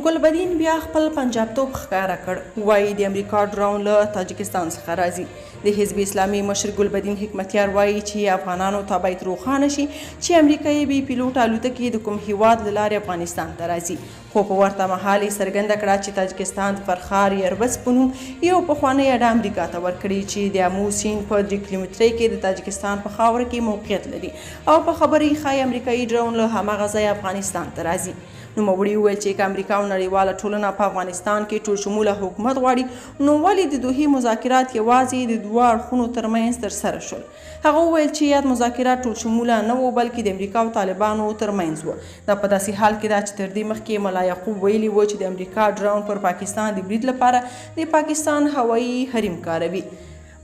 ګلبدین بیا خپل پنجابتوب ښکاره کړ، وایي د امریکا ډرون له تاجکستان څخه راځي. د حزب اسلامي مشر ګلبدین حکمتیار وایي چې افغانانو ته باید روښانه شي چې امریکایي بې پیلوټه الوتکې د کوم هیواد له لارې افغانستان ته راځي، خو په ورته مهال یې څرګنده کړه چې تاجکستان د فرخار ایربس په نوم یو پخوانی اډه امریکا ته ورکړي چې د امو سیند په 3 کیلومترۍ کې د تاجکستان په خاوره کې موقعیت لري او په خبره یې ښایي امریکایي ډرون له هماغه ځایه افغانستان ته راځي. نوموړي وویل چې که امریکا او نړیواله ټولنه په افغانستان کې ټول شموله حکومت غواړي نو ولې د دوحې مذاکرات یوازې د دوه اړخونو ترمنځ ترسره شول؟ هغه وویل چې یاد مذاکرات ټول شموله نه وو بلکې د امریکا او طالبانو ترمنځ وو. دا په داسې حال کې ده چې تر دې مخکې ملا یعقوب ویلي و چې د امریکا ډرون پر پاکستان د برید لپاره د پاکستان هوایي حریم کاروي.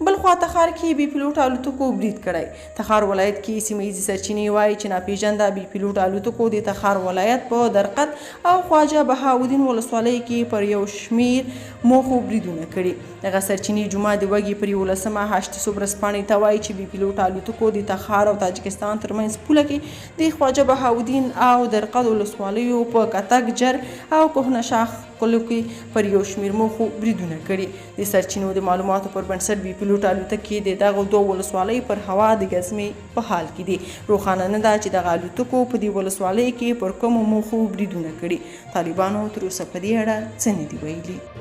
بل خوا تخار کې بې پیلوټه الوتکو برید کړی. تخار ولایت کې سیمه ییزې سرچینې وایي چې ناپېژانده بې پیلوټه الوتکو د تخار ولایت په درقد او خواجه بهاودین ولسوالیو کې پر یو شمېر موخو بریدونه کړي. دغه سرچینې جمعه د وږي پر 11 هشتسوب ورځپاڼې ته وایي چې بې پیلوټه الوتکو د تخار او تاجکستان ترمنځ پوله کې د خواجه بهاودین او درقد ولسوالیو په کتک جر او کهنه شاخ کلو کې پر یو شمېر موخو بریدونه کړي. د سرچینو د معلوماتو پر بنسټ بې پیلوټه الوتکې د دغو دوه ولسوالیو پر هوا د ګزمې په حال کې دي. روښانه نه ده چې دغه الوتکو په دې ولسوالیو کې پر کومو موخو بریدونه کړي. طالبانو تر اوسه په دې اړه څه نه دي ویلي.